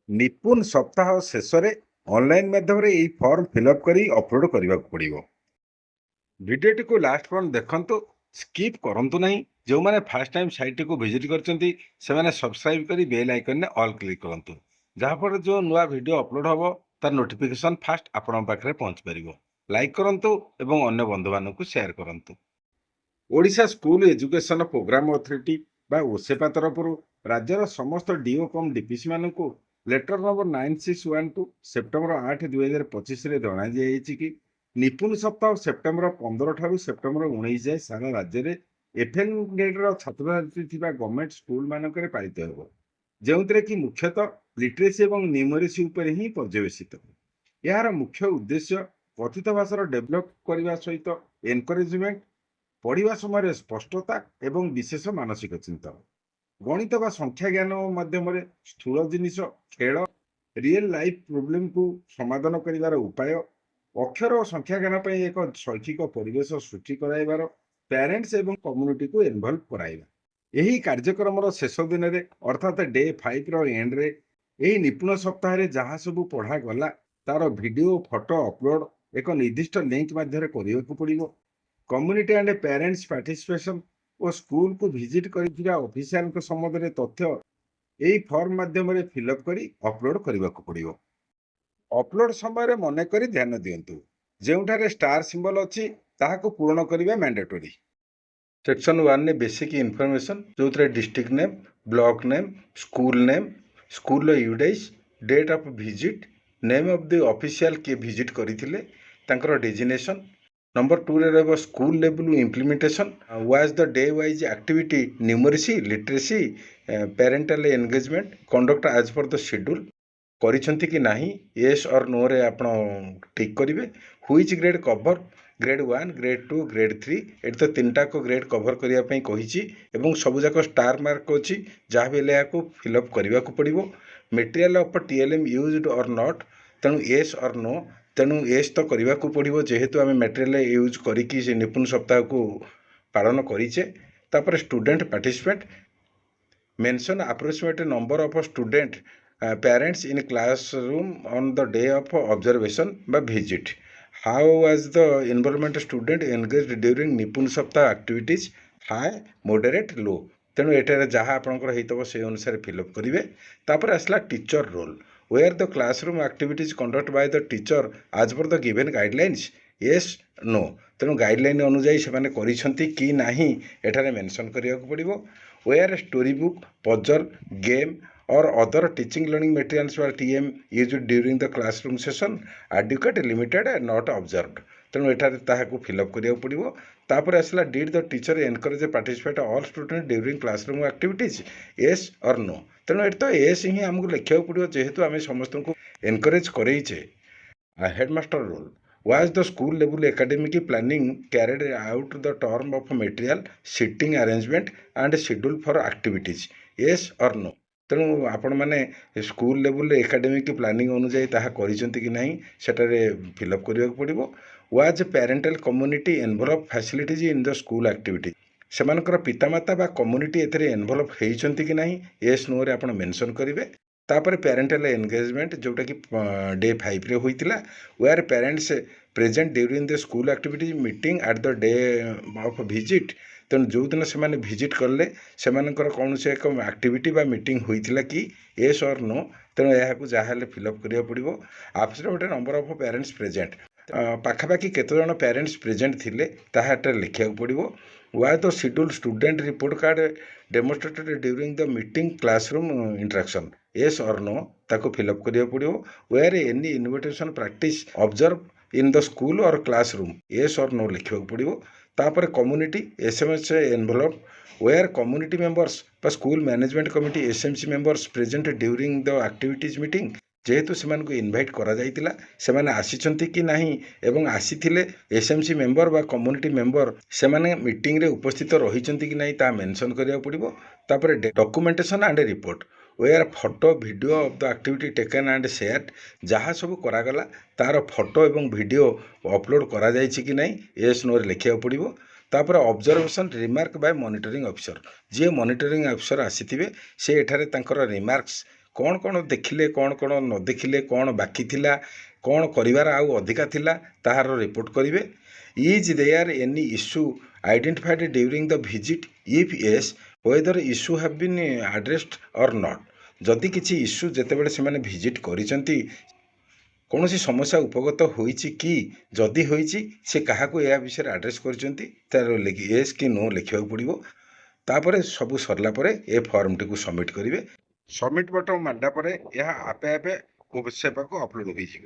ନିପୁଣ ସପ୍ତାହ ଶେଷରେ ଅନଲାଇନ୍ ମାଧ୍ୟମରେ ଏହି ଫର୍ମ ଫିଲ୍ଅପ୍ କରି ଅପଲୋଡ଼ କରିବାକୁ ପଡ଼ିବ। ଭିଡ଼ିଓଟିକୁ ଲାଷ୍ଟ ପର୍ଯ୍ୟନ୍ତ ଦେଖନ୍ତୁ, ସ୍କିପ୍ କରନ୍ତୁ ନାହିଁ। ଯେଉଁମାନେ ଫାଷ୍ଟ ଟାଇମ୍ ସାଇଟ୍ଟିକୁ ଭିଜିଟ୍ କରିଛନ୍ତି ସେମାନେ ସବସ୍କ୍ରାଇବ୍ କରି ବେଲ୍ ଆଇକନ୍ରେ ଅଲ୍ କ୍ଲିକ୍ କରନ୍ତୁ, ଯାହାଫଳରେ ଯେଉଁ ନୂଆ ଭିଡ଼ିଓ ଅପଲୋଡ଼ ହେବ ତାର ନୋଟିଫିକେସନ୍ ଫାଷ୍ଟ ଆପଣଙ୍କ ପାଖରେ ପହଞ୍ଚିପାରିବ। ଲାଇକ୍ କରନ୍ତୁ ଏବଂ ଅନ୍ୟ ବନ୍ଧୁମାନଙ୍କୁ ସେୟାର କରନ୍ତୁ। Odisha school education programme authority ବା ଓସେପା ତରଫରୁ ରାଜ୍ୟର ସମସ୍ତ ଡିଓ କମ୍ ଡିପିସି ମାନଙ୍କୁ ଲେଟର ନମ୍ବର 9612 ସେପ୍ଟେମ୍ବର 8, 2025ରେ ଜଣାଯାଇଛି କି ନିପୁଣ ସପ୍ତାହ ସେପ୍ଟେମ୍ବର 15 ଠାରୁ ସେପ୍ଟେମ୍ବର 19 ଯାଏ ସାରା ରାଜ୍ୟରେ ଏଫ୍ଏନ୍ ଗ୍ରେଡ୍ର ଛାତ୍ରଛାତ୍ରୀ ଥିବା ଗଭର୍ଣ୍ଣମେଣ୍ଟ ସ୍କୁଲ ମାନଙ୍କରେ ପାଳିତ ହେବ, ଯେଉଁଥିରେ କି ମୁଖ୍ୟତଃ ଲିଟରେସି ଏବଂ ନ୍ୟୁମେରେସି ଉପରେ ହିଁ ପର୍ଯ୍ୟବେସିତ। ଏହାର ମୁଖ୍ୟ ଉଦ୍ଦେଶ୍ୟ କଥିତ ଭାଷାର ଡେଭଲପ କରିବା ସହିତ ଏନକରେଜମେଣ୍ଟ, ପଢ଼ିବା ସମୟରେ ସ୍ପଷ୍ଟତା ଏବଂ ବିଶେଷ ମାନସିକ ଚିନ୍ତନ, ଗଣିତ ବା ସଂଖ୍ୟା ଜ୍ଞାନ ମାଧ୍ୟମରେ ସ୍ଥୂଳ ଜିନିଷ, ଖେଳ, ରିଏଲ ଲାଇଫ ପ୍ରୋବ୍ଲେମକୁ ସମାଧାନ କରିବାର ଉପାୟ, ଅକ୍ଷର ଓ ସଂଖ୍ୟା ଜ୍ଞାନ ପାଇଁ ଏକ ଶୈକ୍ଷିକ ପରିବେଶ ସୃଷ୍ଟି କରାଇବାର, ପ୍ୟାରେଣ୍ଟସ୍ ଏବଂ କମ୍ୟୁନିଟିକୁ ଇନଭଲ୍ଭ କରାଇବା। ଏହି କାର୍ଯ୍ୟକ୍ରମର ଶେଷ ଦିନରେ ଅର୍ଥାତ୍ ଡେ 5ର ଏଣ୍ଡରେ ଏହି ନିପୁଣ ସପ୍ତାହରେ ଯାହା ସବୁ ପଢ଼ାଗଲା ତାର ଭିଡ଼ିଓ ଫଟୋ ଅପଲୋଡ଼ ଏକ ନିର୍ଦ୍ଦିଷ୍ଟ ଲିଙ୍କ ମାଧ୍ୟମରେ କରିବାକୁ ପଡ଼ିବ। କମ୍ୟୁନିଟି ଆଣ୍ଡ ପ୍ୟାରେଣ୍ଟସ୍ ପାର୍ଟିସିପେସନ ଓ ସ୍କୁଲକୁ ଭିଜିଟ୍ କରିଥିବା ଅଫିସିଆଲଙ୍କ ସମ୍ବନ୍ଧରେ ତଥ୍ୟ ଏହି ଫର୍ମ ମାଧ୍ୟମରେ ଫିଲ୍ଅପ୍ କରି ଅପଲୋଡ଼ କରିବାକୁ ପଡ଼ିବ। ଅପଲୋଡ଼ ସମୟରେ ମନେକରି ଧ୍ୟାନ ଦିଅନ୍ତୁ, ଯେଉଁଠାରେ ଷ୍ଟାର ସିମ୍ବଲ ଅଛି ତାହାକୁ ପୂରଣ କରିବା ମ୍ୟାଣ୍ଡେଟୋରୀ। ସେକ୍ସନ 1ରେ ବେସିକ୍ ଇନଫର୍ମେସନ୍, ଯେଉଁଥିରେ ଡିଷ୍ଟ୍ରିକ୍ଟ ନେମ୍, ବ୍ଲକ ନେମ୍, ସ୍କୁଲର UDISE, date of visit, name of the official କିଏ ଭିଜିଟ୍ କରିଥିଲେ, ତାଙ୍କର ଡେଜିନେସନ୍। ନମ୍ବର 2ରେ ରହିବ ସ୍କୁଲ ଲେବୁଲ implementation, was the day wise activity numeracy, literacy, parental engagement, conduct as per the schedule, କରିଛନ୍ତି କି ନାହିଁ ୟେସ୍ ଅର୍ ନୋରେ ଆପଣ ଟିକ୍ କରିବେ। Which grade cover, grade 1, grade 2, grade 3, ଏଠି ତ 3ଟାକ ଗ୍ରେଡ୍ କଭର କରିବା ପାଇଁ କହିଛି ଏବଂ ସବୁଯାକ ଷ୍ଟାର ମାର୍କ ଅଛି, ଯାହା ବି ହେଲେ ଏହାକୁ ଫିଲ୍ଅପ୍ କରିବାକୁ ପଡ଼ିବ। Material of TLM used or not, ତେଣୁ ୟେସ୍ ଅର୍ ନୋ, ତେଣୁ ୟେସ୍ ତ କରିବାକୁ ପଡ଼ିବ ଯେହେତୁ ଆମେ ମେଟେରିଆଲ ୟୁଜ୍ କରିକି ସେ ନିପୁଣ ସପ୍ତାହକୁ ପାଳନ କରିଛେ। ତାପରେ student participant, mention approximate number of student parents in classroom on the day of observation ବା visit. How was the involvement student engaged during Nipun ସପ୍ତାହ ଆକ୍ଟିଭିଟିଜ୍, ହାଇ, ମୋଡେରେଟ୍, ଲୋ, ତେଣୁ ଏଠାରେ ଯାହା ଆପଣଙ୍କର ହେଇଥିବ ସେଇ ଅନୁସାରେ ଫିଲ୍ଅପ୍ କରିବେ। ତାପରେ ଆସିଲା teacher role, where the classroom activities conduct by the teacher as per the given guidelines, yes no, ତେଣୁ ଗାଇଡ଼ଲାଇନ୍ ଅନୁଯାୟୀ ସେମାନେ କରିଛନ୍ତି କି ନାହିଁ ଏଠାରେ ମେନସନ୍ କରିବାକୁ ପଡ଼ିବ। Where story book, puzzle, game or other teaching learning materials were TM used during the classroom session, adequate, limited, not observed, ତେଣୁ ଏଠାରେ ତାହାକୁ ଫିଲ୍ଅପ୍ କରିବାକୁ ପଡ଼ିବ। ତାପରେ ଆସିଲା did the teacher encourage participate all student during classroom activities, yes or no, ତେଣୁ ଏଠି ତ ୟେସ୍ ହିଁ ଆମକୁ ଲେଖିବାକୁ ପଡ଼ିବ ଯେହେତୁ ଆମେ ସମସ୍ତଙ୍କୁ ଏନକରେଜ କରେଇଛେ। Headmaster role, was the school ଲେବୁଲ academic planning carried out the term of material, seating arrangement and schedule for activities, yes or no, ତେଣୁ ଆପଣମାନେ ସ୍କୁଲ ଲେବୁଲରେ ଏକାଡେମିକ୍ ପ୍ଲାନିଂ ଅନୁଯାୟୀ ତାହା କରିଛନ୍ତି କି ନାହିଁ ସେଠାରେ ଫିଲ୍ଅପ୍ କରିବାକୁ ପଡ଼ିବ। Was parental community envelope facilities in the school activity, ସେମାନଙ୍କର ପିତାମାତା ବା କମ୍ୟୁନିଟି ଏଥିରେ ଏନଭଲପ୍ ହେଇଛନ୍ତି କି ନାହିଁ ୟେସ୍ ନୋରେ ଆପଣ ମେନସନ୍ କରିବେ। ତାପରେ ପ୍ୟାରେଣ୍ଟାଲ ଏନଗେଜମେଣ୍ଟ, ଯେଉଁଟାକି ଡେ 5ରେ ହୋଇଥିଲା। Where parents present during the school activity meeting at the day of visit, ତେଣୁ ଯେଉଁଦିନ ସେମାନେ ଭିଜିଟ୍ କଲେ ସେମାନଙ୍କର କୌଣସି ଏକ ଆକ୍ଟିଭିଟି ବା ମିଟିଂ ହୋଇଥିଲା କି, ୟେସ୍ ଅର୍ ନୋ, ତେଣୁ ଏହାକୁ ଯାହା ହେଲେ ଫିଲ୍ଅପ୍ କରିବାକୁ ପଡ଼ିବ। Approximate number of parents present, ପାଖାପାଖି କେତେଜଣ ପ୍ୟାରେଣ୍ଟସ୍ ପ୍ରେଜେଣ୍ଟ ଥିଲେ ତାହା ଏଠାରେ ଲେଖିବାକୁ ପଡ଼ିବ। Was the schedule student report card demonstrated during the meeting classroom interaction, yes or no, ତାକୁ ଫିଲ୍ଅପ୍ କରିବାକୁ ପଡ଼ିବ। Where any invitation practice observe in the school or classroom, yes or no ଲେଖିବାକୁ ପଡ଼ିବ। ତାପରେ community SMS envelop, where community members ବା school management committee SMC members present during the activities meeting, ଯେହେତୁ ସେମାନଙ୍କୁ invite କରାଯାଇଥିଲା ସେମାନେ ଆସିଛନ୍ତି କି ନାହିଁ ଏବଂ ଆସିଥିଲେ SMC ମେମ୍ବର ବା କମ୍ୟୁନିଟି ମେମ୍ବର ସେମାନେ ମିଟିଂରେ ଉପସ୍ଥିତ ରହିଛନ୍ତି କି ନାହିଁ ତାହା ମେନସନ୍ କରିବାକୁ ପଡ଼ିବ। ତାପରେ documentation and report, where photo video of the activity taken and shared, ଯାହା ସବୁ କରାଗଲା ତାର ଫଟୋ ଏବଂ ଭିଡ଼ିଓ ଅପଲୋଡ଼ କରାଯାଇଛି କି ନାହିଁ ୟେସ୍ ନୋରେ ଲେଖିବାକୁ ପଡ଼ିବ। ତାପରେ observation remark Bai monitoring officer, ଯିଏ ମନିଟରିଂ ଅଫିସର ଆସିଥିବେ ସେ ଏଠାରେ ତାଙ୍କର ରିମାର୍କସ୍ କ'ଣ ଦେଖିଲେ କ'ଣ ନ ଦେଖିଲେ, କ'ଣ ବାକି ଥିଲା, କ'ଣ କରିବାର ଆଉ ଅଧିକା ଥିଲା ତାହାର ରିପୋର୍ଟ କରିବେ। Is there any issue identified during the visit? If yes, whether issue have been addressed or not? ଯଦି କିଛି ଇସ୍ୟୁ ଯେତେବେଳେ ସେମାନେ ଭିଜିଟ୍ କରିଛନ୍ତି, କୌଣସି ସମସ୍ୟା ଉପଗତ ହୋଇଛି କି? ଯଦି ହୋଇଛି, ସେ କାହାକୁ ଏହା ବିଷୟରେ ଆଡ୍ରେସ୍ କରିଛନ୍ତି, ତାର ୟେସ୍ କି ନୋ ଲେଖିବାକୁ ପଡ଼ିବ। ତାପରେ ସବୁ ସରିଲା ପରେ ଏ ଫର୍ମଟିକୁ ସବମିଟ୍ କରିବେ। ସବମିଟ୍ ବଟନ୍ ମାରିଲା ପରେ ଏହା ଆପେ ଆପେ ୱେବ୍ ସେବାକୁ ଅପଲୋଡ଼ ହୋଇଯିବ।